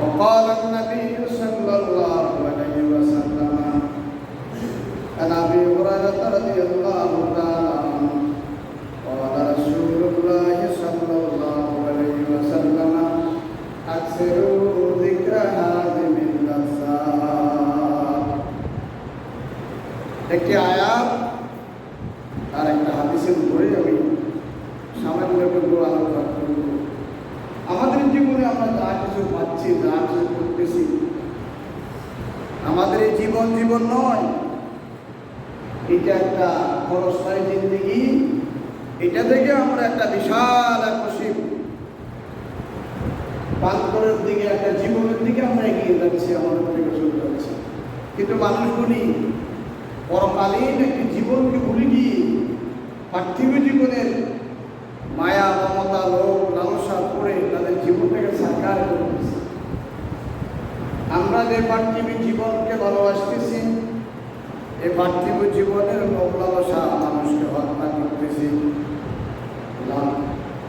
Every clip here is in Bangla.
وقال النبي صلى الله عليه وسلم عن أبي هريرة رضي الله تعالى عنه قال رسول الله صلى الله عليه وسلم أكثروا ذكر هذه اللذات একটি আয়াত আর একটা হাদিসের উপরে আমি সামান্য একটু আলোচনা করব। আমাদের জীবনে আমরা যা কিছু পাচ্ছি, যা কিছু করতেছি, আমাদের এই জীবন নয়, এটা একটা ক্ষণস্থায়ী জিন্দেগি। এটা থেকে আমরা একটা বিশাল আকস্মিক প্রান্তরের দিকে, একটা জীবনের দিকে আমরা এগিয়ে যাচ্ছি, আমাদের থেকে চলে যাচ্ছি। কিন্তু মানুষগুলি পরকালীন একটি জীবনকে ভুলে গিয়ে পার্থিব জীবনের মায়া, মমতা, লোভ, লালসা করে তাদের জীবনটাকে সাকার করতেছে। আমরা যে পার্থিব জীবনকে ভালোবাসতেছি, এই পার্থিব জীবনের লোভ লালসা মানুষকে হত্যা করতেছি।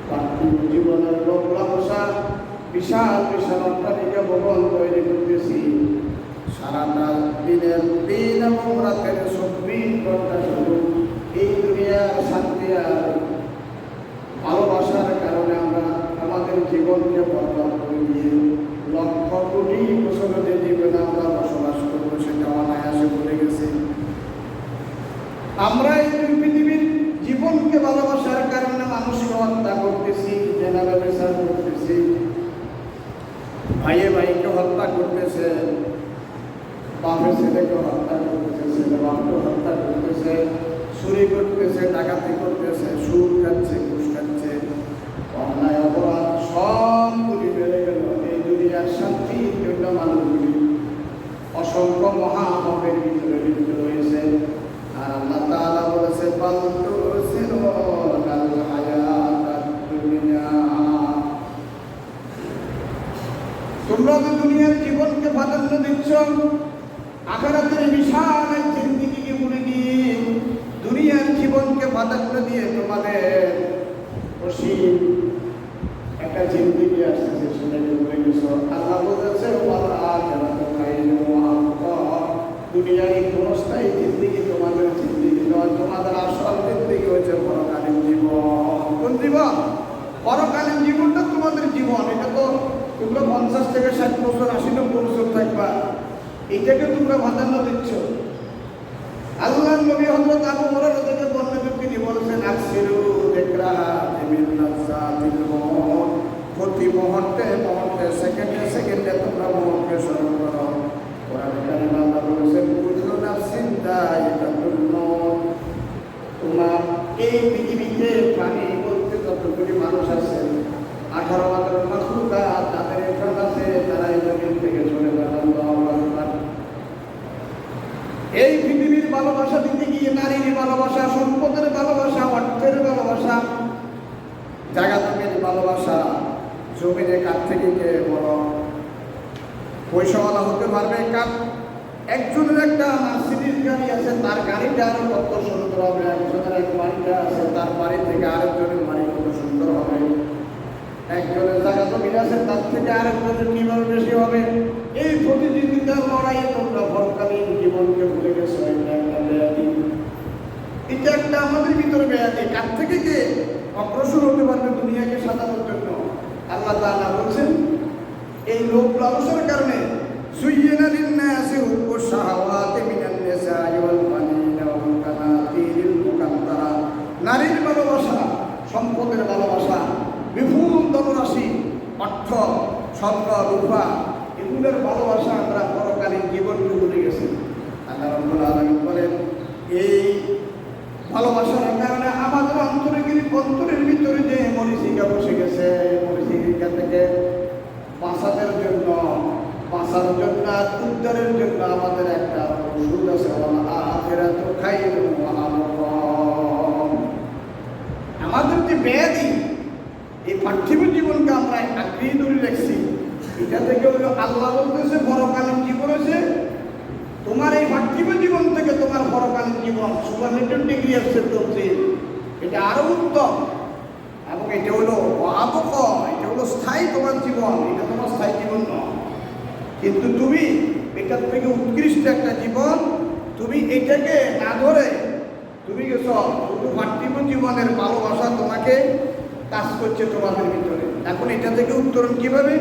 পার্থিব জীবনের লোভ লালসা বিশাল বিশাল অট্টালিকা ভবন তৈরি করতেছি। সারাটা দিনের দিন এবং রাতের 24 ঘন্টা শুধু এই দুনিয়ার শান্তি আর ভালোবাসার কারণে আমরা আমাদের জীবনকে বরবাদ করে দিয়ে লক্ষ কোটি বছর যে জীবনে আমরা বসবাস করবো সেটা অনায়াসে ভুলে গেছি। আমরা এই পৃথিবীর জীবনকে ভালোবাসার কারণে মানুষকে হত্যা করতেছি, জেনারেল বিচার করতেছি, ভাইয়ে ভাইকে হত্যা করতেছে, বাপে ছেলেকে হত্যা করতেছে, ছেলে বাপকে হত্যা করতেছে, চুরি করতেছে, ডাকাতি করতেছে, সুদ খাচ্ছে, ঘুষ খাচ্ছে, অন্যায় অপরাধ সবগুলি বেড়ে গেল। এই দুনিয়ার শান্তির জন্য মানুষগুলি অসংখ্য মহাপাপের ভিতরে লিপ্ত রয়েছে। আর আল্লাহ তাআলা বলেছে তোমরা তো দুনিয়ার জীবনকে প্রাধান্য দিচ্ছ, আখিরাতের বিশাল এক জিন্দেগিকে ভুলে গিয়ে দুনিয়ার জীবনকে প্রাধান্য দিয়ে তোমাদের অসীম একটা জিন্দেগি আসতেছে সেটাকে ভুলে গেছো। আল্লাহ বলেছে দুনিয়ার এই ক্ষণস্থায়ী জিন্দেগি তোমাদের জিন্দেগি নয়, তোমাদের আসল জিন্দেগি হচ্ছে পরকালীন জীবন। কোন জীবন? পরকালীন জীবনটা তোমাদের জীবন। এটা তো তোমরা 50 থেকে 60 বছর, 80-90 বছর থাকবা, এটাকে তোমরা প্রাধান্য দিচ্ছ। আল্লাহ নবী হযরত আবু হুরায়রা থেকে বর্ণিত তিনি বলেছেন আকসিরু যিকরা মিন লাযাতিল মউত, প্রতি মুহূর্তে মুহূর্তে, সেকেন্ডে সেকেন্ডে তোমরা মৌতকে স্মরণ করো। কোরআন কারীমে আল্লাহ বলেছেন কুল্লু নাফসিন যায়িকাতুল মউত। তোমার এই পৃথিবীতে প্রাণী বলতে যতগুলি মানুষ আছে, 18 হাজার মাখলুকাত তাদের একজন আছে, তারা এই জমিন থেকে চলে যাবেন। এই পৃথিবীর ভালোবাসা দিতে গিয়ে নারীর ভালোবাসা, সম্পদের ভালোবাসা, অর্থের ভালোবাসা, জায়গা জমির ভালোবাসা, জমিনে কার থেকে কে বড় পয়সাওয়ালা হতে পারবে, কার একজনের একটা মার্সিডিজ গাড়ি আছে, তার গাড়িটা আরো কত সুন্দর হবে, একজনের এক বাড়িটা আছে, তার বাড়ি থেকে আরেকজনের বাড়ি কত সুন্দর হবে, একজনের জায়গা জমিন আছে, তার থেকে আরেকজনের কিভাবে বেশি হবে। এই প্রতিযোগিতার লড়াই তোমরা পরকালীন জীবনকে ভুলে গেছো। এটা একটা ব্যাধি, এটা একটা আমাদের ভিতরে ব্যাধি। কার থেকে কে অগ্রসর হতে পারবে দুনিয়াকে সাজানোর জন্য? আল্লাহ তাআলা বলছেন এই লোভ লালসার কারণে সুইয়্যিনা লিন-নাসি হুব্বু শাহাওয়াতি মিনান নিসাই ওয়াল বানিনা ওয়াল কানাতিরিল মুকাদ্দারা, নারীর ভালোবাসা, সম্পদের ভালোবাসা, বিপুল ধনরাশি, অর্থ, স্বর্ণ, রূপা, এগুলোর ভালোবাসা আমরা পরকালীন জীবনকে ভুলে গেছি। আল্লাহ রাব্বুল আলামিন বলেন এই ভালোবাসার কারণে আমাদের অন্তরের ভিতরে যে মরিচিকা বসে গেছে, মরিচিকা থেকে বাঁচার জন্য আর উদ্ধারের জন্য আমাদের একটা ওষুধ আছে, আখিরাতু খায়রুন ওয়া আবকা। আমাদের যে ব্যাধি, এই পার্থিব জীবনকে আমরা আঁকড়িয়ে ধরে রাখছি, এটা থেকে হলো আল্লাহ বলতেছে পরকালীন জীবন হয়েছে তোমার এই পার্থিব জীবন থেকে তোমার পরকালীন জীবন সুপারলেটিভ ডিগ্রি আসছে চলছে, এটা আরো উত্তম। এবং এটা হলো আবক, এটা হলো স্থায়ী তোমার জীবন, এটা তোমার স্থায়ী জীবন নয়। কিন্তু তুমি এটার থেকে উৎকৃষ্ট একটা জীবন, তুমি এটাকে না ধরে তুমি গেছ শুধু পার্থিব জীবনের ভালোবাসা তোমাকে কাজ করছে তোমাদের ভিতরে। এখন এটা থেকে উত্তরণ কিভাবে?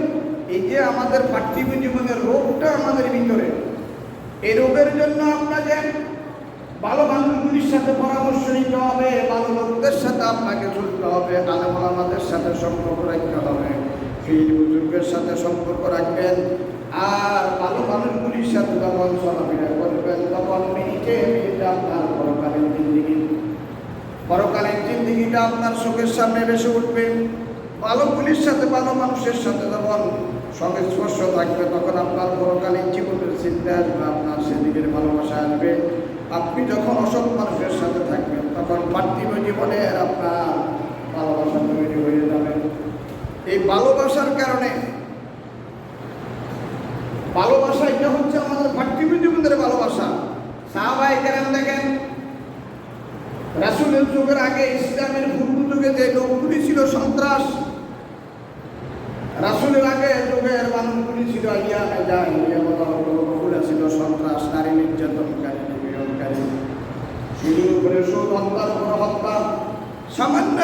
এই যে আমাদের পার্থিব জীবনের রোগটা আমাদের ভিতরে, এই রোগের জন্য আপনাকে ভালো মানুষগুলির সাথে পরামর্শ নিতে হবে, ভালো লোকদের সাথে আপনাকে চলতে হবে, আলেম ওলামাদের সাথে সম্পর্ক রাখতে হবে, পীর বুজুর্গের সাথে সম্পর্ক রাখবেন। আর ভালো মানুষগুলির সাথে যখন চলাফেরা করবেন তখন মিনিটে মিনিটে আপনার পরকালীন জিন্দিগিটা আপনার চোখের সামনে ভেসে উঠবে। ভালোগুলির সাথে, ভালো মানুষের সাথে যখন সংস্পর্শ থাকবে তখন আপনার পরকালীন জীবনের চিন্তা আসবে, আপনার সেদিকের ভালোবাসা আসবে। আপনি যখন অসৎ মানুষের সাথে থাকবেন তখন পার্থিব জীবনের আপনার ভালোবাসা তৈরি হয়ে যাবে। এই ভালোবাসার কারণে, ভালোবাসা এটা হচ্ছে আমাদের পার্থিব জীবনের ভালোবাসা। সাহাবায়ে কেরাম দেখেন, রাসূলের যুগের আগে, ইসলামের পূর্ব যুগে যে লোকগুলি ছিল সন্ত্রাস, রাসূলের আগে যুগের মানুষগুলি ছিল লোকগুলো ছিল সন্ত্রাস, নারী নির্যাতনকারী, নিপীড়নকারী, শিশুর উপরে সুদ, হত্যার উপর হত্যা। সামান্য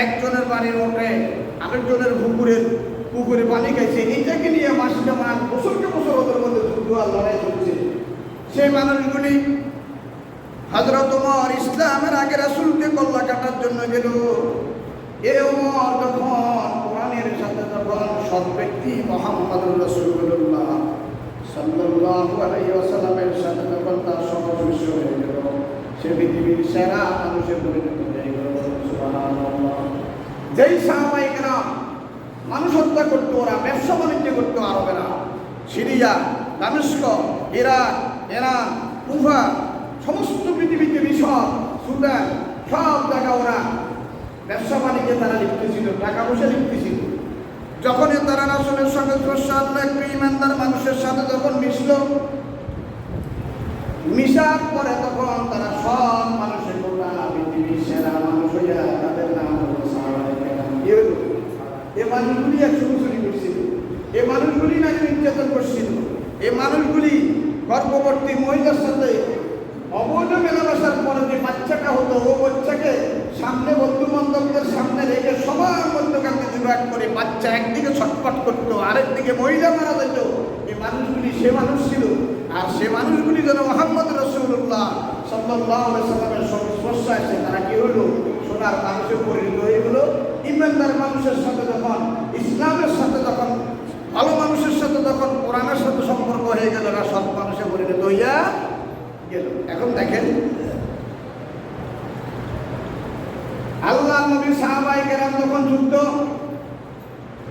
একজনের বাড়ির ওঠে আরেকজনের পুকুরে পানি খাইছে, এইটাকে নিয়ে মাসকে মাস, বছরকে বছর ওদের মধ্যে যুদ্ধ আর লড়াই চলছে। সেই মানুষগুলি হযরত ওমর ইসলামের আগে রাসূলকে কল্লা কাটার জন্য গেল। এই ওমর যখন কোরআনের সাথে যখন সৎ ব্যক্তি মুহাম্মদুর রাসূলুল্লাহ সাল্লাল্লাহু আলাইহি ওয়াসাল্লামের সাথে যখন তার সমাবেশ হয়ে গেল, সে পৃথিবীর সেরা মানুষের পরিণত হয়ে গেল। সুবহানাল্লাহ। যেই সাহাবায়ে কেরাম মানুষ হত্যা করতো, ওরা ব্যবসা বাণিজ্য করতো আরবেরা, সিরিয়া, দামেস্ক, ইরাক, ইরান, কুফা, সমস্ত পৃথিবীতে, মিশর, সুদান, সব জায়গা ওরা ব্যবসা বাণিজ্যে তারা লিপ্ত ছিল, টাকা পয়সা লিপ্ত ছিল। যখনই তারা রাসূলের সঙ্গে একটু ইমানদার মানুষের সাথে যখন মিশার পরে তখন তারা সব মানুষের গোটা পৃথিবীর সেরা মানুষ হইয়া তাদের নাম হলো সাহাবায়ে কেরাম। এ মানুষগুলি একশো চুরি করছিল, এ মানুষগুলি নাকি নির্যাতন করছিল, এ মানুষগুলি গর্ভবতী মহিলার সাথে অবৈধ মেলামেশার পরে যে বাচ্চাটা হতো, ও বাচ্চাকে সামনে বন্ধু বান্ধবদের সামনে রেখে সবার মধ্যখানে জোগাড় করে বাচ্চা একদিকে ছটফট করতো, আরেকদিকে মহিলা মারা যেত। এই মানুষগুলি সে মানুষ ছিল। আর সে মানুষগুলি যেন মুহাম্মদ রাসূলুল্লাহ সাল্লাল্লাহু আলাইহি ওয়াসাল্লামের সংস্পর্শে আসে, তারা কি হলো? সোনার মানুষে পরিণত হয়ে গেল। ইমানদার মানুষের সাথে যখন, ইসলামের সাথে যখন, ভালো মানুষের সাথে যখন কোরআনের সাথে সম্পর্ক হয়ে গেল, না সৎ মানুষে পরিণত হইয়া গেল। এখন দেখেন, আল্লাহ নবী সাহাবায়ে কেরাম যখন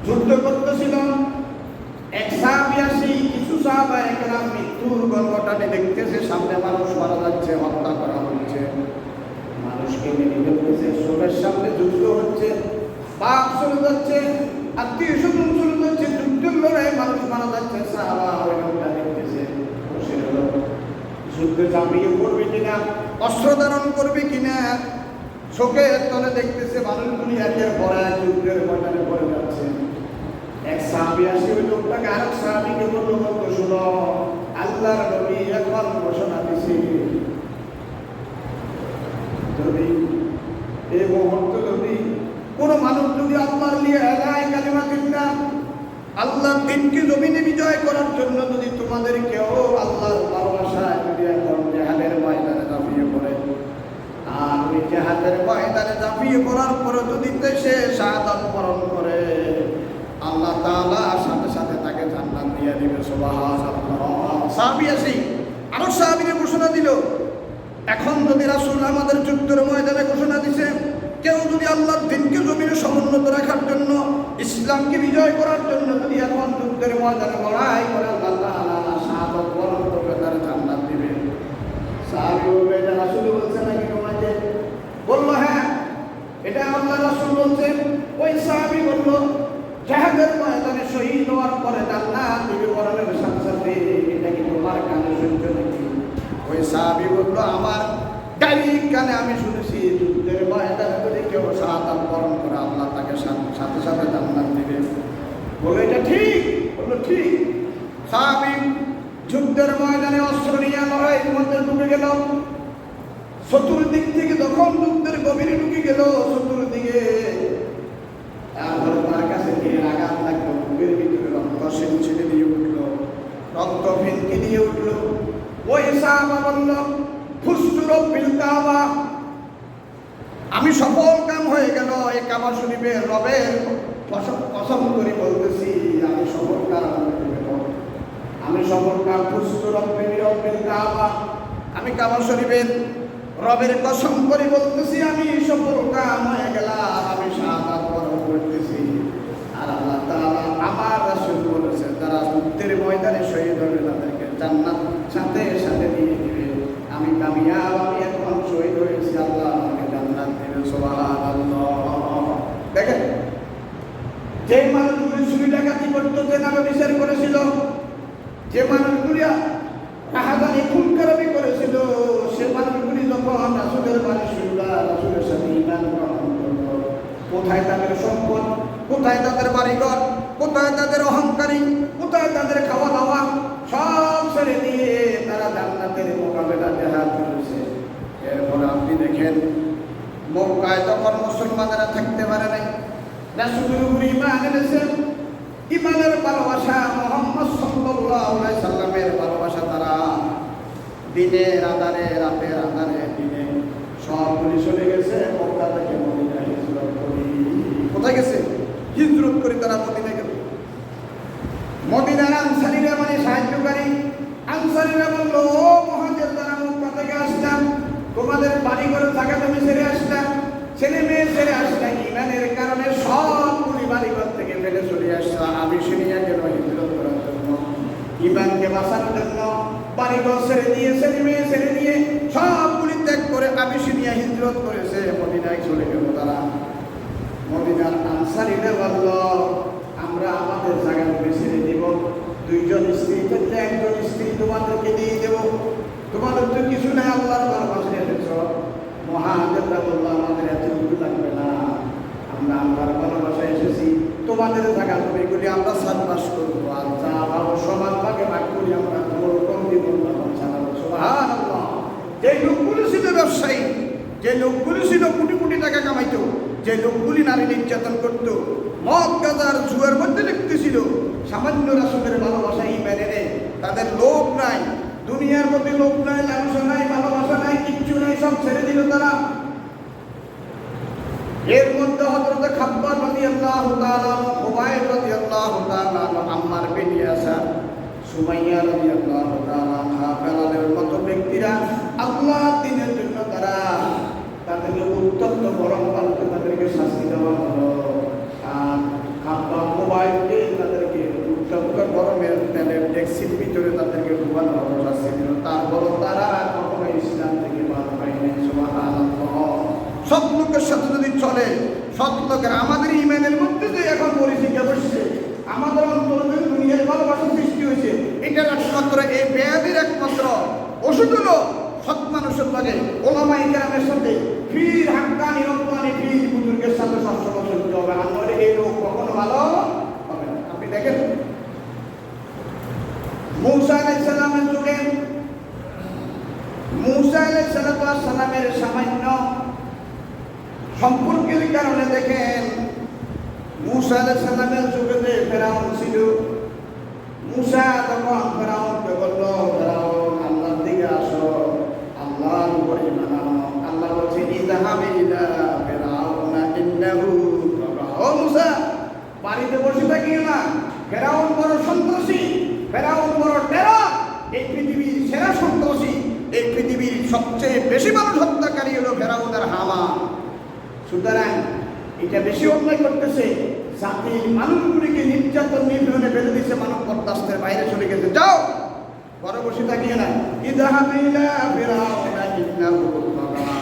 যুদ্ধ করতেছিল, এক সাহাবী আসি, কিছু সাহাবায়ে কেরাম মৃত্যুর গল্পটাকে দেখতেছে, সামনে মানুষ মারা যাচ্ছে, হত্যা করা হচ্ছে, মানুষকে মেরে ফেলতেছে, চোখের সামনে যুদ্ধ হচ্ছে, বাপ চলে যাচ্ছে, আত্মীয় স্বজন চলে যাচ্ছে, যুদ্ধের লড়াই মানুষ মারা যাচ্ছে। সাহাবা ওই লোকটা দেখতেছে, বসে গেল, যুদ্ধে ঝাঁপিয়ে পড়বে কিনা, অস্ত্র ধারণ করবে কিনা, চোখের তলে দেখতেছে মানুষগুলি একের পর এক যুদ্ধের ময়দানে পড়ে যাচ্ছে। এক সাহাবী আসে, ওই লোকটাকে আরেক সাহাবীকে বলল, শোনো, আল্লাহর নবী এখন ঘোষণা দিছে, যদি এই মুহূর্তে যদি কোন মানুষ যদি আল্লাহর লিয়ে কালিমা দিতাম, আল্লাহর দিনকে জমিনে বিজয় করার জন্য যদি তোমাদের কেউ আল্লাহর ভালোবাসায় যদি এখন জিহাদের ময়দানে ঝাঁপিয়ে পড়ে, আর ওই জিহাদের ময়দানে ঝাঁপিয়ে পড়ার পরে যদি সে শাহাদাত বরণ করে, আল্লাহ তাআলা সাথে সাথে তাকে জান্নাত দিয়ে দিবে। সুবহানাল্লাহ। সাহাবী আসি আরো সাহাবীকে ঘোষণা দিল, এখন যদি রাসূল আমাদের যুদ্ধের ময়দানে ঘোষণা দিছে, কেউ যদি আল্লাহর দিনকে জমিনে সমুন্নত রাখার জন্য, ইসলামকে বিজয় করার জন্য যদি এখন যুদ্ধের ময়দানে লড়াই করে, আল্লাহ তাআলা শাহাদাত বরণ করবে, তার জান্নাত দিবে। সাহাবী বলবে, এটা রাসূল বলছে নাকি তোমাকে? বলল, হ্যাঁ, এটা আল্লাহ রাসূল বলছেন। ওই সাহাবী বলল, জিহাদের ময়দানে শহীদ হওয়ার পরে জান্নাত দিবে বরণের সাথে সাথে, এটা কি তোমার কানে শুনছো নাকি? ওই সাহাবী বলল, আমার ডাইরেক্ট কানে আমি শুনেছি, যুদ্ধের ময়দানে যদি কেউ শাহাদাত বরণ করে, আল্লাহ তাকে সাথে সাথে জান্নাত দিবে। বলে, এটা ঠিক? বলল, ঠিক। সাহাবী যুদ্ধের ময়দানে অস্ত্র নিয়ে লড়াইয়ের মধ্যে ঢুকে গেল। চতুর্দিক থেকে যখন যুদ্ধের গভীরে ঢুকে গেল, চতুর্দিকে তারপরে তার কাছে গিয়ে আঘাত লাগলো, বুকের ভিতরে রক্ত ছিটে দিয়ে উঠলো, রক্ত ফিনকে দিয়ে উঠলো। ওই সাহাবা বলল, ফুস্তু রব্বিল কাবা, আমি সফল কাম হয়ে গেল। এই কাবা শরীফের রবের কসম করে বলতেছি, আমি সফল কাম হয়ে গেল। আমি সফল কাম, ফুস্তু রব্বিল কাবা, আমি কাবা শরীফের রবের কসম করে বলতেছি, আমি সফল কাম হয়ে গেলাম। আমি শাহাদাত বরণ করতেছি। আর আল্লাহ তাআলা আমার রাসূল বলেছেন, যারা যুদ্ধের ময়দানে শহীদ হবে তাদেরকে জান্নাত সাথে সাথে দিয়ে দিবে। আমি কামিয়াব, আমি এখন শহীদ হয়েছি, আল্লাহ আমাকে জান্নাত দিবে। সুবহানাল্লাহ। দেখেন, যে মানুষগুলি চুরি ডাকাতি করতো, যে নামে বিচার করেছিল, যে মানুষগুলি রাহাজানি খুন খারাপি করেছিল, সে মানুষগুলি যখন রাসূলের বাণী শুনল, রাসূলের সাথে ঈমান গ্রহণ করল, কোথায় তাদের সম্পদ, কোথায় তাদের বাড়িঘর, কোথায় তাদের অহংকারী, কোথায় তাদের খাওয়া দাওয়া, সব ছেড়ে দিয়ে তারা জান্নাতের মোকাবেলা জেহাদ করেছে। এরপর আপনি দেখেন, মক্কায় তখন মুসলমানেরা থাকতে পারে নাই, রাসূলের উপরে ঈমান এনেছেন। ঈমানের ভালোবাসা, মুহাম্মদ সাল্লাল্লাহু আলাইহি সাল্লামের ভালোবাসা, তারা দিনের আধারে, রাতের আধারে, দিনে সবগুলি চলে গেছে মক্কা থেকে মদিনায় হিজরত করে। কোথায় গেছে? হিজরত করে তারা মদিনায় গেল। মদিনার আনসারীরা মানে সাহায্যকারী, আনসারীরা বলল, ও মুহাজির, যারা মক্কা থেকে আসলাম, তোমাদের বাড়ি ঘরে থাকা তুমি ছেড়ে আসলাম, ছেলে মেয়ে ছেড়ে আসলাম, ঈমানের কারণে সবগুলি বাড়িঘর থেকে ফেলে চলে আসলাম। আমি শুনিয়া গেল হিজরত করার জন্য, ঈমানকে বাঁচানোর জন্য বাড়িঘর ছেড়ে দিয়ে, ছেলে মেয়ে ছেড়ে দিয়ে সবগুলি ত্যাগ করে আমি শুনিয়া হিজরত করেছে, মদিনায় চলে গেল তারা। মদিনার আনসারীরা বলল, আমরা আমাদের জায়গা থেকে ছেড়ে দেব, দুইজন স্ত্রী থাকলে একজন স্ত্রী তোমাদেরকে দিয়ে দেব, তোমাদের তো কিছু নাই, আল্লাহর ভালোবাসা এনেছ। মুহাজিররা বলল, আমাদের এতটুকু লাগবে না, আমরা আল্লাহর ভালোবাসা এসেছি, তোমাদের জায়গা তুমি এগুলি আমরা চাষবাস করবো, আর যা ভালো সমান ভাগে ভাগ করি, আমরা তোমার কম দিব চালাবো। সুবহানাল্লাহ। যে লোকগুলি ছিল ব্যবসায়ী, যে লোকগুলি ছিল কোটি কোটি টাকা কামাইতো, যে লোকগুলি নারী নির্যাতন করতো, মদ গাঁজার জুয়ার মধ্যে লিপ্তেছিল, সামান্য রাসূলের ভালোবাসা ঈমান এনে তাদের লোভ নাই, দুনিয়ার মধ্যে লোভ নাই, লালসা নাই, ভালোবাসা নাই, কিচ্ছু নাই, সব ছেড়ে দিল তারা। এর মধ্যে হযরত খাব্বাব রাদিয়াল্লাহু তাআলা, খুবাইব রাদিয়াল্লাহু তাআলা, আম্মার বিন ইয়াসার, সুমাইয়া রাদিয়াল্লাহু তাআলা, বেলালের মতো ব্যক্তিরা আল্লাহর দ্বীনের জন্য তারা তাদেরকে উত্তপ্ত গরম পানিতে তাদেরকে শাস্তি দেওয়া হলো। আর খাব্বাব, খুবাইবকে তাদেরকে উত্তপ্ত গরমের তেলের ডেকসির ভিতরে তাদেরকে ডুবানো হলো, শাস্তি দিল। তারপরও তারা কখনো ইসলাম থেকে বার হয়নি। সুবহানাল্লাহ। সৎ লোকের সাথে যদি চলে, সৎ লোকের, আমাদের ঈমানের মধ্যে যে এখন পরিচিতি বসছে, আমাদের অন্তরে দুনিয়ার ভালোবাসা সৃষ্টি হয়েছে, এটার একমাত্র এই ব্যাধির একমাত্র ওষুধ হলো সৎ মানুষের লাগে, ওলামা ইকরামের সাথে, পীর হাক্কানি রব্বানি পীর বুজুর্গের সাথে সবসময় চলতে হবে, আর নইলে এই লোক কখনো ভালো হবে না। আপনি দেখেন, মূসা আলাইহিস সালামের যুগে, মূসা আলাইহিস সালামের সামান্য সম্পর্কের কারণে দেখেন, মূসা আলাইহিস সালামের যুগে যে ফেরাউন ছিল, মূসা তখন ফেরাউনকে বলল, ফেরাউন আল্লাহর দিকে আসো, আল্লাহর উপরে ঈমান আনো। আল্লাহ বলছে, ইযহাব ইলা ফিরআউনা ইন্নাহু তাগা। ও মূসা, বাড়িতে বসে থাকিও না, ফেরাউন বড় সন্ত্রাসী, ফেরাউন বড় টেরর, এই পৃথিবীর সেরা সন্ত্রাসী, এই পৃথিবীর সবচেয়ে বেশি মানুষ হত্যাকারী হলো ফেরাউনের হামান। সুতরাং এটা বেশি অন্যায় করতেছে, জাতির মানুষগুলিকে নির্যাতন নিপীড়নে ফেলে দিচ্ছে, মানব বরদাস্তের বাইরে চলে গেছে। যাও, ঘরে বসে থাকিয়ে না। ইযহাব ইলা ফিরআউনা ইন্নাহু তাগা।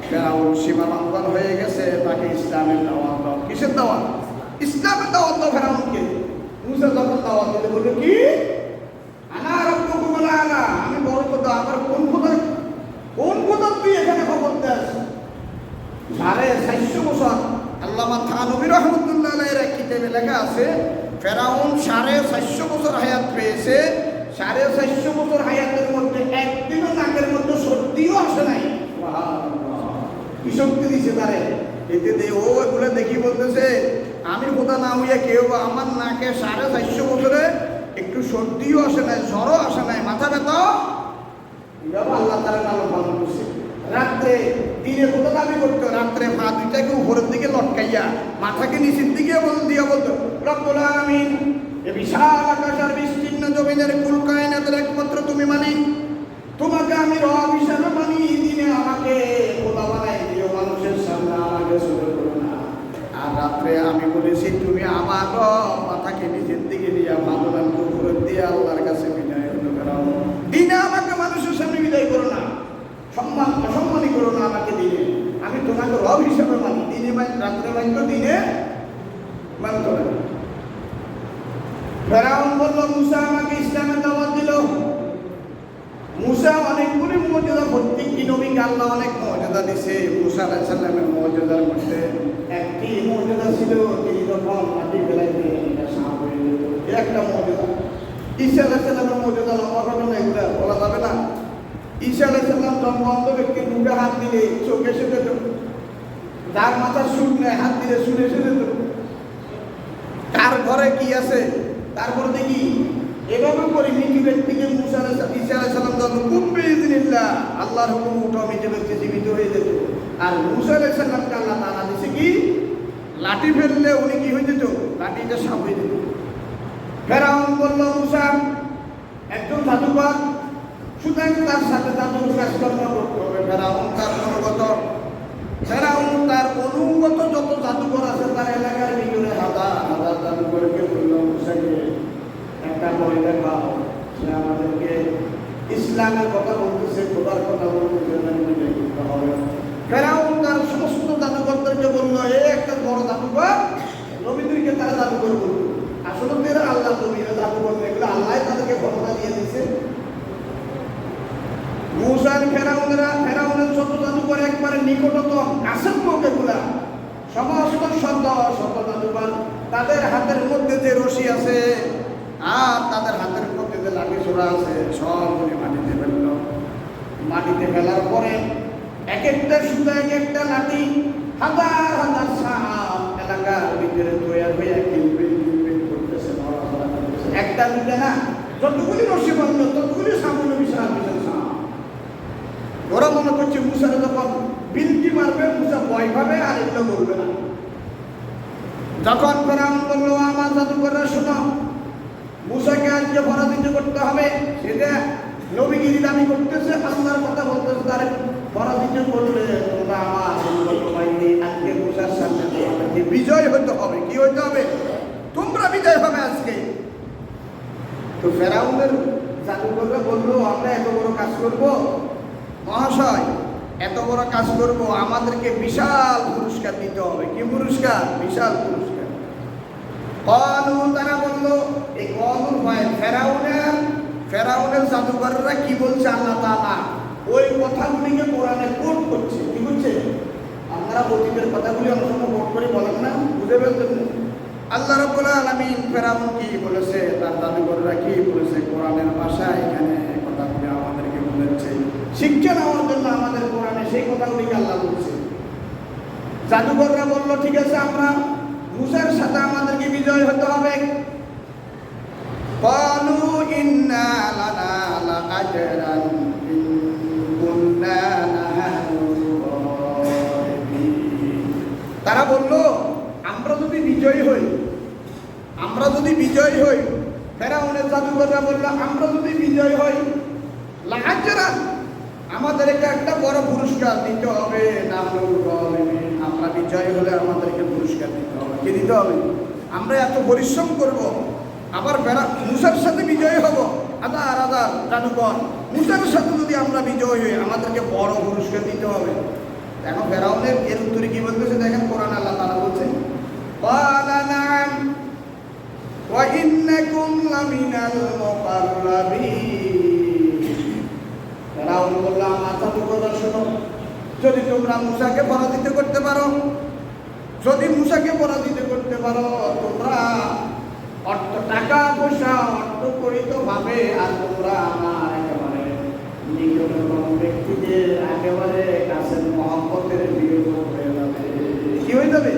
ফেরাউন সীমা লঙ্ঘন হয়ে গেছে, তাকে ইসলামের দাওয়াত দাও। কিসের দাওয়াত? ইসলামের দাওয়াত দাও ফেরাউনকে। মূসা যখন দাওয়াত দিতে বলল, কি আনা রাব্বুকুমুল আ'লা, আমি বড় খোদা, আমার কোন খোদা তুই এখানে খবর দেস? 450 বছর, আল্লামা থানভী রাহমাতুল্লাহ আলাইহির কিতাবে লেখা আছে, ফেরাউন 450 বছর হায়াত পেয়েছে, 450 বছর হায়াতের মধ্যে একদিনও নাকের মধ্যে সর্দিও আসে নাই। কি শক্তি দিছে তারে, এতে ও এগুলো দেখি বলতেছে আমি কোথা না হইয়া কেউ আমার নাকে 450 বছরে একটু সর্দিও আসে নাই, জ্বরও আসে নাই, মাথা ব্যথা আল্লাহ তারা নাম পালন করছে। রাত্রে দিনে কোথা দাবি করতো, রাত্রে পা দুইটাকে উপরের দিকে লটকাইয়া মাথাকে নিচের দিকে দিয়া বলতো রব্বুল আলামিন, এ বিশাল আকাশ আর বিস্তীর্ণ জমিনের কুল কায়নাতের একমাত্র তুমি মালিক, তোমাকে আমি রব হিসাবে মানি, দিনে আমাকে খোদা বানাই দিও, মানুষের সামনে আমাকে ছোট করো না। আর রাত্রে আমি বলেছি তুমি আমার রব, মাথাকে নিচের দিকে দিয়া মাদুরানকে উপরের দিয়ে আল্লাহর কাছে বিনয় করাও। দিনে আমাকে মানুষের সামনে বিদায় করো না, অসম্মানই করো না আমাকে দিনে, আমি তোমাকে রব হিসাবে মানি, দিনে রাত্রে মানত, দিনে মানত না। ফেরাউন বলল মুসা আমাকে ইসলামের দাওয়াত দিল। মুসা অনেকগুলি মর্যাদা, প্রত্যেকটি নবীকে আল্লাহ অনেক মর্যাদা দিছে। মুসা আলাইহিস সালামের মর্যাদার মধ্যে একটি মর্যাদা ছিল তিনি যখন মাটি ফেলাইতে এটা সাপ হয়ে যেত, একটা মর্যাদা। ঈসা আলাইহিস সালামের মর্যাদা লম্বা ঘটনা, এগুলো বলা যাবে না। ঈসা আলাইহিস সালাম জন্মন্ত ব্যক্তির মুখে হাত দিলে চোখে এসে যেত, যার মাথা সুখ নেয় হাত দিলে শুনে এসে যেত, কার ঘরে কি আছে তারপর দেখি এভাবে করে মৃত্যু ব্যক্তিকে ঈসা আলাইহিস সালাম যখন কুব্বে ইজনিল্লাহ আল্লাহর হুকুম উঠো মৃত ব্যক্তি জীবিত হয়ে যেত। আর মুসা আলাইহিস সালামকে আল্লাহ তাআলা দিছে কি, লাঠি ফেললে উনি কি হয়ে যেত, লাঠিটা সাপ হয়ে যেত। ফেরাউন বলল মুসা একজন জাদুকর, সুতরাং তার সাথে জাদুর কাজকর্ম করতে হবে। ফেরাউন তার অনুগত যত জাদুকর আছে তার এলাকার ভিতরে হাজার হাজার জাদুকরকে বলল মুসাকে একটা বই দেখাও, সে আমাদেরকে ইসলামের কথা বলতেছে, খোদার কথা বলতেছে, করতে হবে। ফেরাউন তার সমস্ত জাদুকরদেরকে বললো একটা বড় জাদুকর, নবীদেরকে তারা জাদুকর বলল। আসলে তারা আল্লাহ নবীরা জাদুকর, এগুলো আল্লাহ তাদেরকে ক্ষমতা দিয়ে দিচ্ছে। মুসার ফেরাউনের শত জাদুকর একবারে নিকটতম কাছের লোক, এগুলা সমস্ত শত জাদুকর তাদের হাতের মধ্যে যে রশি আছে আর তাদের হাতের মধ্যে যে লাঠি ছোড়া আছে সবগুলি মাটিতে ফেলল। মাটিতে ফেলার পরে এক একটা সুতা, এক একটা লাঠি, হাজার হাজার সাপ এলাকার ভিতরে তৈরি হয়ে কিলবিল করতেছে, একটা দুটা না, যতগুলি রশি বাঁধল ততগুলি সামনে বিশাল বিশাল সাপ। ওরা মনে করছে মুসার যখন বিলটি মারবে মুসা ভয় পাবে আর এগুলো বলবে না। যখন ফেরাউন বললো আমার জাদুকররা শোনো, মুসাকে আজকে পরাজিত করতে হবে, সেটা নবীগিরি দাবি করতেছে, আল্লাহর কথা বলতেছে, তার পরাজিত করলে তোমরা আমার আজকে মুসার সামনে তোমাদেরকে বিজয় হতে হবে। কি হইতে হবে? তোমরা বিজয় হবে আজকে। তো ফেরাউনের জাদুকররা বললো আমরা এত বড় কাজ করব মহাশয়, এত বড় কাজ করব, আমাদেরকে বিশাল পুরস্কার দিতে হবে। কি পুরস্কার? বিশাল পুরস্কার। তারা বললো এই কনুর ভয় ফেরাউনের জাদুকররা কি বলছে আল্লাহ তাআলা ওই কথাগুলিকে কোরআনে কোট করছে। কি বলছে? আমরা অতীতের কথাগুলি অনেক সময় কোট করে বলেন না, বুঝে ফেলতেন। আল্লাহ রাব্বুল আলামিন ফেরাউন কি বলেছে, তার জাদুকররা কি বলেছে, কোরআনের ভাষায় এখানে কথাগুলি আমাদেরকে বলেছে। শিক্ষা নেওয়ার জন্য আমাদের কোরআনে সেই কথাগুলিকে আল্লাহ বলছে। জাদুকররা বলল ঠিক আছে, আমরা মুসার সাথে আমাদেরকে বিজয় হতে হবে। ক্বালু ইন্না লানা লাআজরান ইন কুন্না নাহনুল গালিবিন। তারা বলল আমরা যদি বিজয়ী হই, ফেরাউনের জাদুকররা বলল আমরা যদি বিজয় হই, লাআজরান আমাদেরকে একটা বড় পুরস্কার দিতে হবে, নাহনুল গালিবিন আমরা বিজয় হলে আমাদেরকে পুরস্কার দিতে হবে। কি দিতে হবে? আমরা এত পরিশ্রম করব, আবার মুসার সাথে বিজয় হব, হাজার হাজার জাদুকর, মুসার সাথে যদি আমরা বিজয় হই আমাদেরকে বড় পুরস্কার দিতে হবে। এখন ফেরাউনের এর উত্তরে কি বলতেছে দেখেন, কোরআন আল্লাহ তাআলা বলছে ক্বালা না'আম ওয়া ইন্নাকুম লামিনাল মুকাররাবিন। ফেরাউন বলল আমার জাদুকররা শোনো, যদি তোমরা মুসাকে পরাজিত করতে পারো, তোমরা টাকা পয়সা অর্থ করি অবৈধভাবে, আর তোমরা আমার একেবারে নিকটতম ব্যক্তিদের একেবারে কাছের মহব্বতের বিয়োগ হয়ে যাবে। কি হয়ে যাবে?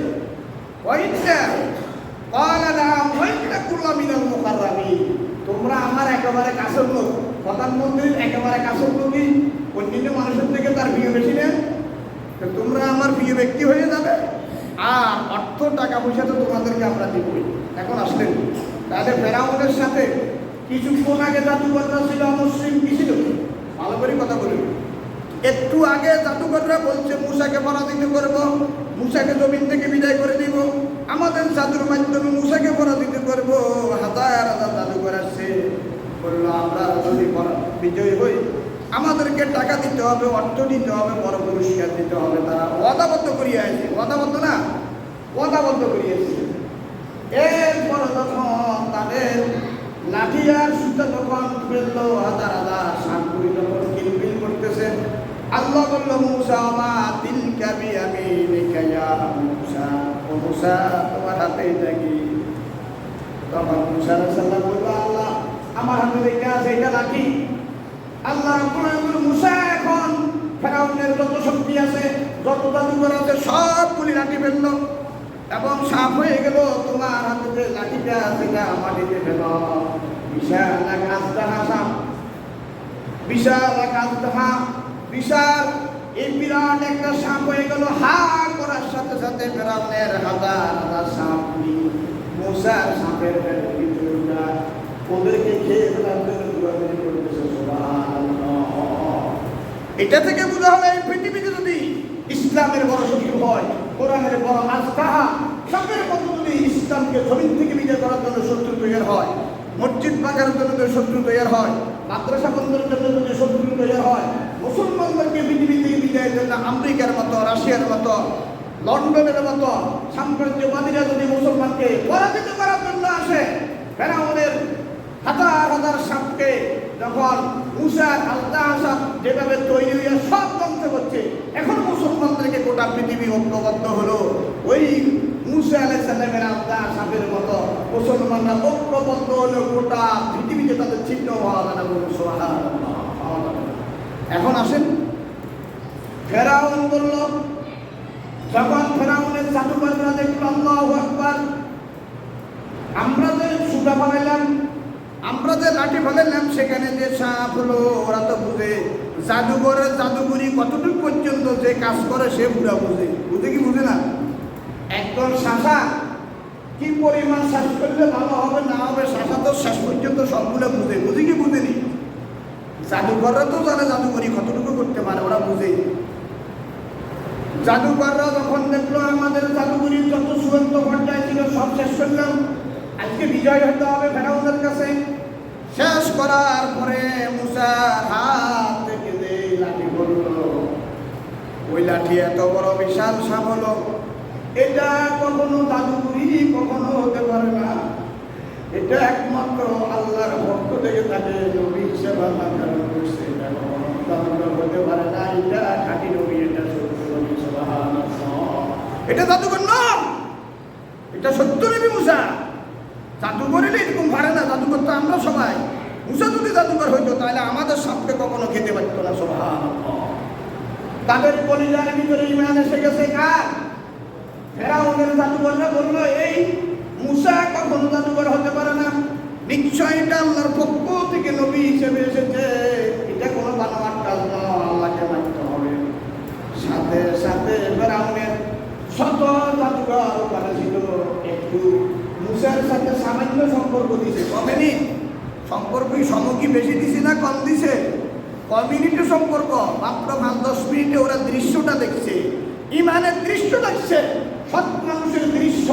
তোমরা আমার একেবারে কাছের লোক, প্রধানমন্ত্রীর একেবারে কাছের লোকই অন্যান্য মানুষের থেকে তার বিয়ে বেশি নেন। তোমরা আমার প্রিয় ব্যক্তি হয়ে যাবে, আর অর্থ টাকা পয়সা তো তোমাদেরকে আমরা দিবই। এখন আসলেন তাহলে ফেরাউনের সাথে কিছুক্ষণ আগে জাদুকররা ছিল অমুসলিম, কি ছিল? ভালো করে কথা বলুন। একটু আগে জাদুকররা বলছে মূসাকে পরাজিত করব, মূসাকে জমিন থেকে বিদায় করে দিব, আমাদের জাদুর মাধ্যমে মূসাকে পরাজিত করব। হাজার হাজার জাদুকর আসছে, বললো আমরা যদি বিজয়ী হই আমাদেরকে টাকা দিতে হবে, অর্থ দিতে হবে, বড় পুরস্কার দিতে হবে। তারা ওয়াদাবদ্ধ করিয়ে আসছে, ওয়াদাবদ্ধ না, ওয়াদাবদ্ধ করিয়েছে। এরপর যখন তাদের লাঠি আর সুতা যখন ফেললো, হাজার হাজার সাপগুলি যখন কিলবিল করতেছে, আল্লাহ বলল মূসা মা তিলকা বিয়ামিনিকা ইয়া মূসা, ও মূসা তোমার হাতে এটা কি? তখন মূসা আলাইহিস সালাম বলল আল্লাহ আমার হাতে এটা আছে, এটা লাঠি। আল্লাহ রাব্বুল আলামিন মূসা এখন ফেরাউনের যত শক্তি আছে, যত জাদুকর আছে সবগুলি লাঠি ফেলল এবং সাপ হয়ে গেল। তোমার হাতে যে লাঠিটা সেটা মাটিতে ফেল। বিশাল এক আজদাহা সাপ, বিশাল এক আজদাহা, বিশাল এই বিরাট একটা সাপ হয়ে গেল। হা করার সাথে সাথে ফেরাউনের হাজার হাজার সাপগুলি মূসার সাপের পেটের ভিতরে যায়, ওদেরকে খেয়ে ফেলার জন্য দৌড়াদৌড়ি করতেছে। এটা থেকে বোঝা হলো এই পৃথিবীতে যদি ইসলামের বড় শত্রু হয়, কোরআনের বড় আস্থা, সবের মতো যদি ইসলামকে জমিন থেকে বিজয় করার জন্য শত্রু তৈরি হয়, মসজিদ ভাঙার জন্য যদি শত্রু তৈরি হয়, মাদ্রাসা বন্ধের জন্য যদি শত্রু তৈরি হয়, মুসলমানদেরকে পৃথিবী থেকে বিজয়ের জন্য আমেরিকার মতো, রাশিয়ার মতো, লন্ডনের মতো সাম্রাজ্যবাদীরা যদি মুসলমানকে পরাজিত করার জন্য আসে, ফেরাউনের হাজার হাজার সাপকে যখন মূসার আজদাহা সাপ যেভাবে তৈরি হয়ে সব ধ্বংস করছে, এখন মুসলমানদেরকে গোটা পৃথিবী ঐক্যবদ্ধ হলো। ওই মূসা আলাইহিস সালামের আজদাহা সাপের মতো মুসলমানরা ঐক্যবদ্ধ হলো, গোটা পৃথিবীতে তাদের ছিন্ন হওয়া যাবে। সুবহানাল্লাহ। এখন আসেন, ফেরাউন বলল, যখন ফেরাউনের জাদুকররা দেখল আল্লাহু আকবার, আমরা যে সুতা বানাইলাম, আমরা যে লাঠি ফেলাইলাম, সেখানে যে সাপ হলো, ওরা তো বুঝে জাদুঘরের জাদুঘরি কতটুকু পর্যন্ত যে কাজ করে সে পুরা বুঝে। বুঝে কি বুঝে না? একদম শাসা কি পরিমাণ শ্বাস করলে ভালো হবে না হবে, শাসা তো শেষ পর্যন্ত সবগুলো বুঝে। বুঝে কি বুঝেনি? জাদুঘররা তো জানে জাদুঘরি কতটুকু করতে পারে, ওরা বুঝে। জাদুঘররা যখন দেখলো আমাদের জাদুঘরির যত চূড়ান্ত পর্যায়ে ছিল সব শেষ করলাম, আজকে বিজয় হতে হবে ফেরাউনের কাছে। শেষ করার পরে মূসার হাত থেকে যে লাঠি পড়লো, ওই লাঠি এত বড় বিশাল সাপ হলো, এটা কখনো জাদুকরি কখনো হতে পারে না। এটা একমাত্র আল্লাহর পক্ষ থেকে তাকে নবী হিসেবে নামকরণ করছে। এটা কখনো জাদুকর হতে পারে না, এটা খাঁটি নবী, এটা সত্য নবী। সুবহানাল্লাহ। এটা জাদুকর না, এটা সত্য নবী মূসা। জাদুকর এলে এরকম পারে না, জাদুকর তো আমরা সবাই। মূসা যদি জাদুকর হইতো তাহলে আমাদের সাপকে কখনো খেতে পারত না। সুবহানাল্লাহ। তাদের কলিজার ভিতরে ঈমান এসে গেছে। কার? ফেরাউনের জাদুকররা বলল এই মূসা কখনো জাদুকর হতে পারে না, নিশ্চয় এটা আল্লাহর পক্ষ থেকে নবী হিসেবে এসেছে, এটা কোনো বানোয়াট কাজ নয়, আল্লাহকে মানতে হবে। সাথে সাথে ফেরাউনের শত জাদুকর ওখানে ছিল, একটু মূসার সাথে সামান্য সম্পর্ক দিছে। কমেনি সম্পর্কই সমকি বেশি দিছে না কম দিছে? কমিউনিটি সম্পর্ক। মাত্র 5-10 মিনিটে ওরা দৃশ্যটা দেখছে, ইমানের দৃশ্য দেখছে, সৎ মানুষের দৃশ্য,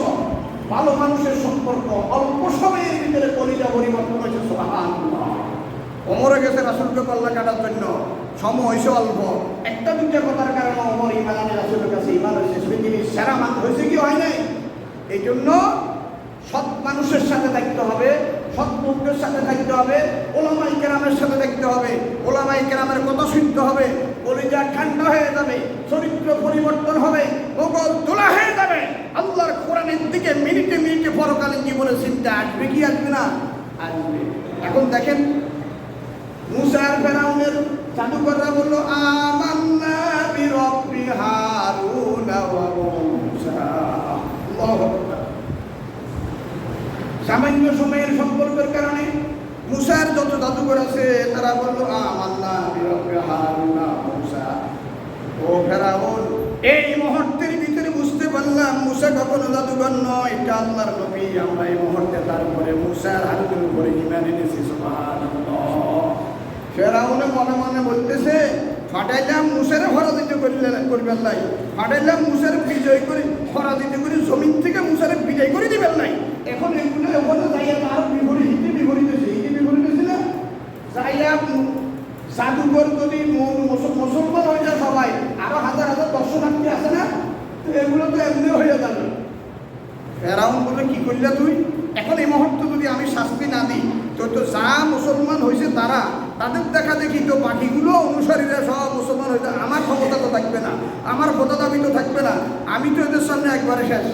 ভালো মানুষের সম্পর্ক। অল্প সময়ের ভিতরে কলিজা পরিবর্তন হয়েছে। সুবহানাল্লাহ। ওমরে গেছে রাসূলকে কল্লা কাটার জন্য, সময় হয়েছে অল্প। একটা দুইটা কথার কারণে ওমর ইমান আনে রাসূলের কাছে, ইমান হয়েছে পৃথিবীর সেরা মানুষ হয়েছে কি হয় নাই? এই জন্য সৎ মানুষের সাথে থাকতে হবে, সৎ লোকদের সাথে থাকতে হবে, ওলামায়ে কেরামের সাথে থাকতে হবে, ওলামায়ে কেরামের কথা শুনতে হবে, কলিজা ঠান্ডা হয়ে যাবে, চরিত্র পরিবর্তন হবে, বগল তোলা হয়ে যাবে। আল্লাহর কোরআনের দিকে মিনিটে মিনিটে পরকালীন জীবনের চিন্তা আসবে কি আসবে না? আসবে। এখন দেখেন মুসা আর ফেরাউনের জাদুকররা বললো আমান্না বিরব্বি হারুন ওয়া মুসা। আল্লাহু আকবার। সামান্য সময়ের সম্পর্কের কারণে মুসার যত জাদুকর আছে তারা বললো আমান্না বিরব্বি হারুন ওয়া মুসা। ও ফেরাউন, এই মুহূর্তের ভিতরে বুঝতে পারলাম মুসা কখনো জাদুকর নয়, এটা আল্লাহর নবী। আমরা এই মুহূর্তে তারপরে মুসার হারুনের উপরে ঈমান এনেছি। সুবহানাল্লাহ। ফেরাউন মনে মনে বলতেছে ফাটাইলাম মুসারে পরাজিত করবেন নাই, ফাটাইলাম মুসারে বিজয় করে পরাজিত করে জমিন থেকে মুসারে বিজয় করে দিবেন নাই। এখন এগুলো ওখানে যাইয়া তার বিপরীতেছে না যাইয়া জাদুঘর যদি মুসলমান হয়ে যায় সবাই, আরো হাজার হাজার দর্শনার্থী আছে না, তো এগুলো তো এমনি হয়ে যাবে। ফেরাউন বলে কি করলে তুই? এখন এই মুহূর্তে যদি আমি শাস্তি না দিই তো যা মুসলমান হয়েছে তারা, তাদের দেখা দেখি তো বাকিগুলো অনুসারীরা সব মুসলমান হয়েছে, আমার ক্ষমতা তো থাকবে না, আমার খোদা দাবি তো থাকবে না, আমি তো এদের সামনে একবারে শেষ।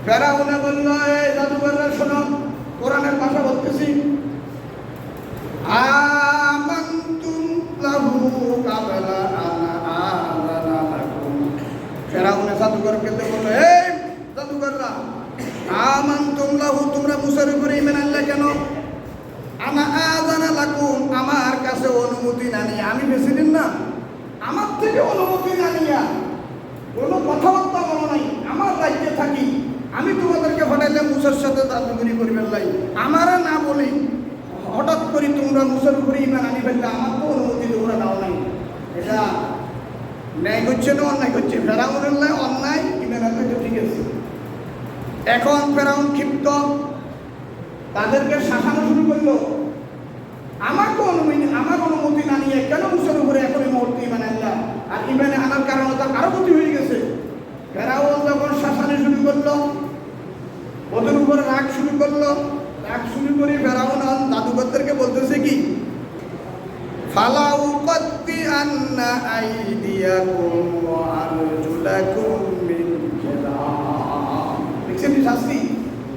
ফেরাউনে বলল এই জাদুঘররা শোনো, কোরআনের ভাষা বলতেছি, আমানতুম লাহু কাবলা আনা আযানা লাকুম। ফেরাউনে জাদুঘরকে বলল এই জাদুঘররা, আমানতুম লাহু, তোমরা মুসার উপরে ঈমান আনলে কেন? আনা আযানা লাকুম, আমার কাছে অনুমতি না নিয়ে, আমি প্রেসিডেন্ট না, আমার থেকে অনুমতি না নিয়া কোনো কথাবার্তা বলো নাই, আমার রাজ্যে থাকি, আমি তোমাদেরকে পাঠাইলে মুসার সাথে জাদুগিরি করবেন নাই, আমারা না বলি হঠাৎ করে তোমরা মুসার উপরে ঈমান আনি ফেললে, আমার তো অনুমতি তোমরা দাও নাই। এটা ন্যায় করছে না অন্যায় করছে? ফেরাউনের অন্যায়, ঈমান আনলে তো ঠিক আছে। এখন ফেরাউন ক্ষিপ্ত, তাদেরকে শাসানো শুরু করলো, আমার অনুমতি না নিয়ে কেন মুসার উপরে এখন এই মুহূর্তে ঈমান আনলাম? আর ঈমানে আনার কারণে তার আরো ক্ষতি হয়ে গেছে। ফেরাউন যখন শাসানো শুরু করলো, ওদের উপরে রাগ শুরু করলো, রাগ শুরু করে ফেরাউন জাদুকরদেরকে বলতেছে কি, ফালা উকাত্তি আন্না আইদিয়াকুম ওয়া আরজুলাকুম মিন খিলাফ। দেখছেন শাস্তি?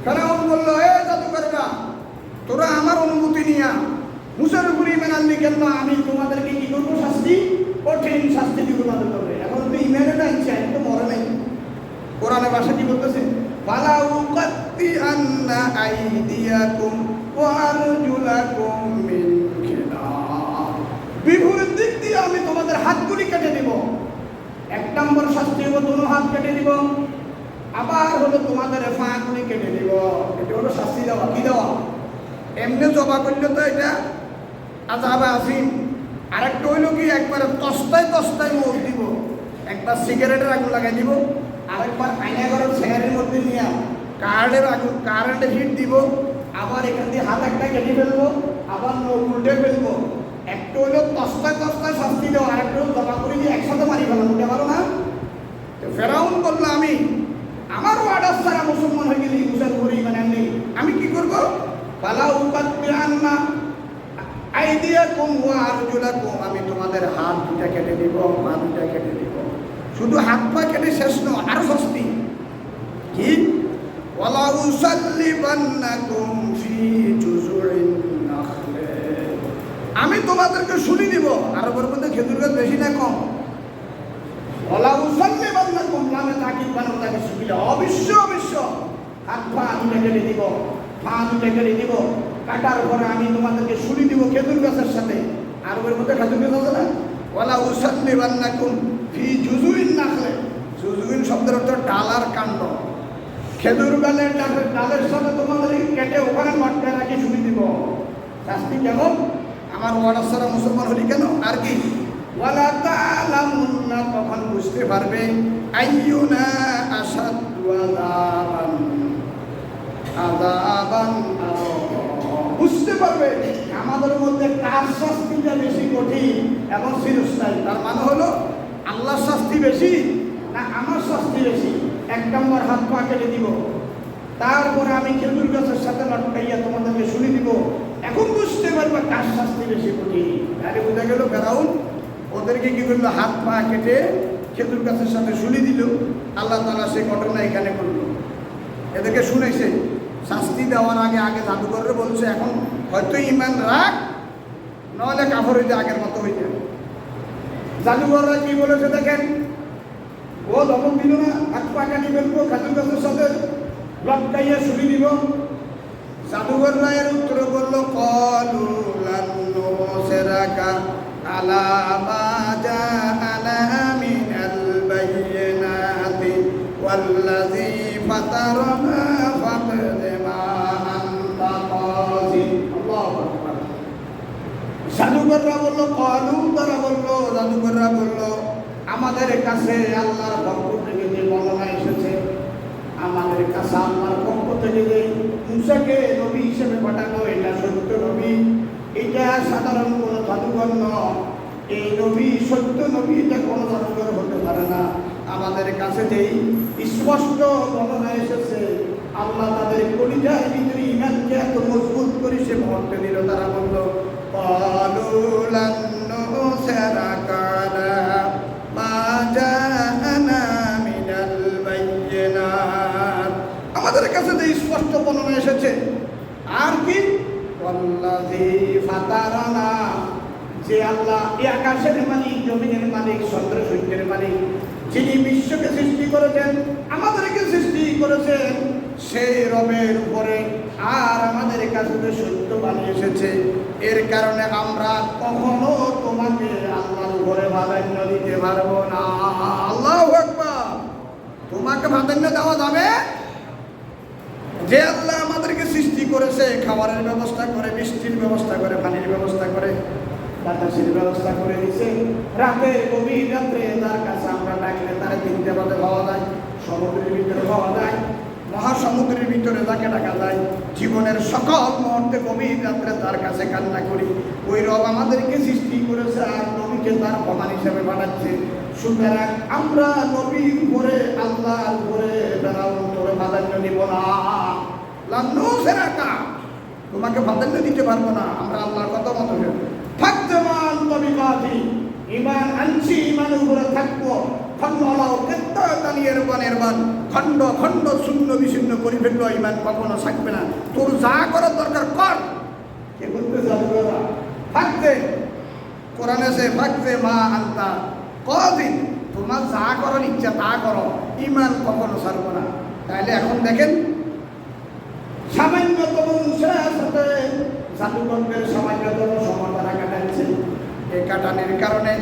ফেরাউন বলল এ জাদুকররা, তোরা আমার অনুমতি নিয়া মুসার উপরে ঈমান আনলি কেন? আমি তোমাদেরকে কি করবো? শাস্তি, কঠিন শাস্তি দিব তাদের উপরে। এখন তো ঈমানে না ইচ্ছা, তো মরে নাই। কোরআনের ভাষা কি বলতেছে? ফালা উকাত্তি আন্না আইদিয়াকুম ওয়া আরজুলাকুম মিন খিলাফ। বিপরীত দিক দিয়ে আমি তোমাদের হাতগুলি কেটে দিব। এক নম্বর শাস্তি হলো দোনো হাত কেটে দিব, আবার হলো তোমাদের পা-গুলি কেটে দিব। এটা হলো শাস্তি দেওয়া। কি দেওয়া? এমনি জবা করলে তো এটা আযাব আজিম। আরেকটা হইলো কি, একবার তস্তায় মৌত দিব, একবার সিগারেটের আগুন লাগাই দিব, আরেকবার আয়নাঘরের চেয়ারের মধ্যে নিয়ে কারেন্টের হিট দিব, আবার এখান দিয়ে হাত একটা কেটে ফেলবো, আবার নখ উল্টে ফেলবো। একটা হইলো তস্তায় শাস্তি দেওয়া, আরেকটা হলো জমা করে দিয়ে একসাথে মারি ফেলাম। উঠে পারো না? ফেরাউন বললো আমি আমারও অর্ডার ছাড়া মুসলমান হয়ে গেলি, মুসার উপরে ঈমান আনলি, আমি কি করবো? ফালা উকাত্তি আন্না আইদিয়াকুম ওয়া আরজুলাকুম, আমি তোমাদের হাত দুটা কেটে দিব, পা দুটা কেটে দিব। শুধু হাত পা কেটে শেষ নয়, আরো শাস্তি কি? ওয়ালা উসাল্লিবান্নাকুম ফি জুযুইন নাখলে, আমি তোমাদেরকে শুনি দিব। আরবের মধ্যে খেজুর গাছ বেশি না কম? ওয়ালা উসাল্লিবান্নাকুম, লামে তাকিদ বানানো তাকে সুবিধা, অবশ্য হাত পা দুটা কেটে দিব, পা দুটা কেটে দিব, কাটার পরে আমি তোমাদেরকে শুনি দিব খেজুর গাছের সাথে। আরবের মধ্যে খেজুর গাছ আছে না? ওয়ালা উসাল্লিবান্নাকুম ফি জুযুইন নাখলে, জুযুইন শব্দের অর্থ ডাল আর কাণ্ড। খেজুর ডালের সাথে তোমাদের কেটে ওখানে মাঠটা রাখি শুনি দিব। শাস্তি কেমন? আমার ওয়ার্ডার ছাড়া মুসলমান হলি কেন? আর কি? ওয়ালা তা'লামুন্না, তখন বুঝতে পারবে, আইয়ুনা আশাদ্দু আযাবান, বুঝতে পারবে আমাদের মধ্যে কার শাস্তিটা বেশি কঠিন এবং চিরস্থায়ী। তার মানে হলো আল্লাহর শাস্তি বেশি না আমার শাস্তি বেশি? এক নম্বর হাত পা কেটে দিব, তারপরে আমি খেজুর গাছের সাথে লটকাইয়া তোমাদেরকে শুনি দিব। এখন বুঝতে পারবে কার শাস্তি বেশি কঠিন। আরে বোঝা গেল ফেরাউন ওদেরকে কি করলো? হাত পা কেটে খেজুর গাছের সাথে শুনি দিল। আল্লাহ তাআলা সেই ঘটনা এখানে করলো, এদেরকে শুনেছে। শাস্তি দেওয়ার আগে জাদুঘরে বলছে এখন হয়তো ইমান রাখ, নাহলে কাফর হইতে আগের মতো হইতে। জাদুঘররা কি বলেছে দেখেন, ও ধমক দিল না, হাত পা কাটি ফেলবো, খাজুর গাছের সাথে লটকাইয়া শুনি দিব। জাদুঘররা এর উত্তরে বললো, কলু লান নুসিরাকা আলা মা জাআনা মিনাল বায়িনাতি ওয়াল্লাযী ফাতারানা ফাকদ মা আনতা কাযী। আল্লাহু আকবার। জাদুঘররা বললো, কলু, তারা বললো, জাদুঘররা বললো, আমাদের কাছে আল্লাহর পক্ষ থেকে যে বর্ণনা এসেছে, আমাদের কাছে আল্লাহর পক্ষ থেকে যে মুসাকে নবী হিসেবে পাঠানো, এটা সত্য নবী, এটা সাধারণ কোনো জাদুঘর নয়। এই নবী সত্য নবী, এটা কোনো জাদুঘর হতে পারে না। আমাদের কাছে যেই স্পষ্ট বর্ণনা এসেছে, আল্লাহ তাদের কলিজার ভিতরে ইমানকে এত মজবুত করে সে মুহূর্তে দিল। তারা বলল, ক্বালু লান নুসিরাকা আলা মা জাআনা মিনাল বায়িনাত। আমাদের কাছে যে স্পষ্ট বর্ণনা এসেছে, আর কি, ওয়াল্লাযী ফাতারানা, যে আল্লাহ এই আকাশের মালিক, জমিনের মালিক, চন্দ্র সূর্যের মালিক, যিনি বিশ্বকে সৃষ্টি করেছেন, আমাদেরকে সৃষ্টি করেছেন, সেই রবের উপরে আর আমাদের কাছে যে সত্য বাণী এসেছে, এর কারণে আমরা কখনো তোমাকে আল্লাহর উপরে প্রাধান্য দিতে পারবো না। আল্লাহু আকবার। তোমাকে প্রাধান্য দেওয়া যাবে? যে আল্লাহ আমাদেরকে সৃষ্টি করেছে, খাবারের ব্যবস্থা করে, বৃষ্টির ব্যবস্থা করে, পানির ব্যবস্থা করে, বাতাসের ব্যবস্থা করে দিছে, রাতে গভীর রাত্রে তার কাছে আমরা ডাকলে তার 3টে বাজে পাওয়া যায়, সমুদ্রের ভিতরে পাওয়া যায়, মহাসমুদ্রের ভিতরে তাকে ডাকা যায়, জীবনের সকল মুহূর্তে গভীর রাত্রে তার কাছে কান্না করি। ওই রব আমাদেরকে সৃষ্টি করেছে আর নবীকে তার প্রমাণ হিসেবে বানাচ্ছে। সুতরাং আমরা নবীর উপরে, আল্লাহর উপরে তোরে প্রাধান্য দিব না। লান নুসিরাকা, তোমাকে প্রাধান্য দিতে পারবো না, আমরা আল্লাহর কথা মতো থাকতে মান তবিকাতি, ইমান আনছি, ইমানের উপরে থাকবো। খণ্ড আলাও কেত্তানিয়ের বানের বান, খণ্ড খণ্ড শূন্য বিশূন্য করি ফেললো, ইমান কখনো থাকবে না। তোর যা করার দরকার কর। কে বলতে যাবে ওরা? থাকতে কোরআনে সে থাকতে মা আনতা কদিন, তোমার যা করার ইচ্ছা তা করো, ইমান কখনো ছাড়বো না। তাহলে এখন দেখেন, সামান্যতম মুসার সাথে জাদুকরদের সামান্যতম সময় তারা কাটাচ্ছে। এই কাটানোর কারণে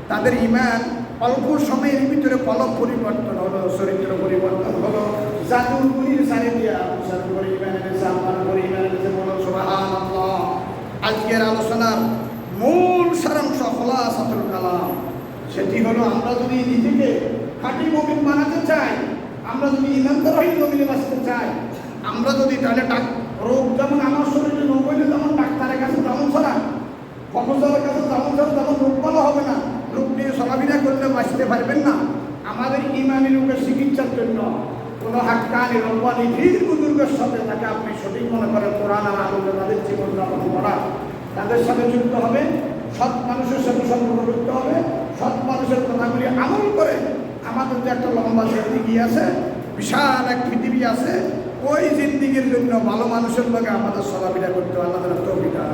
তাদের ইমান অল্প সময়ের ভিতরে কলম পরিবর্তন হলো, চরিত্র পরিবর্তন হলো। জাদুগুলির সারে দিয়া মুসার উপরে ইমান এনেছে, আমার উপরে ইমান এনেছে। বলো সুবহানাল্লাহ। আজকের আলোচনার মূল সারাংশ খুলাসাতুল কালাম, সেটি হলো, আমরা যদি নিজেকে খাঁটি মুমিন বানাতে চাই, আমরা যদি ইমানদারহীন মুমিনে বাঁচতে চাই, আমরা যদি তাহলে রোগ যেমন আমার শরীরে রোগ হইলে যেমন ডাক্তারের কাছে যেমন ছাড়া, প্রফেসরের কাছে যেমন ছাড়া, তেমন রোগ ভালো হবে না। রোগ নিয়ে চলাফেরা করলে বাঁচতে পারবেন না। আমাদের ইমানি রোগের চিকিৎসার জন্য কোনো হাক্কানি রব্বানি ধীর বুজুর্গের সাথে, তাকে আপনি সঠিক মনে করেন, কোরআন আর আলোকে তাদের জীবন যাপন করা, তাদের সাথে যুক্ত হবে, সৎ মানুষের সাথে সম্পর্ক করতে হবে, সৎ মানুষের কথাগুলি আমল করে। আমাদের যে একটা লম্বা জিন্দিগি আছে, বিশাল এক পৃথিবী আছে, ওই জিন্দিগির জন্য ভালো মানুষের লগে আমাদের চলাফেরা করতে হবে। আল্লাহ তাআলা তৌফিক দান।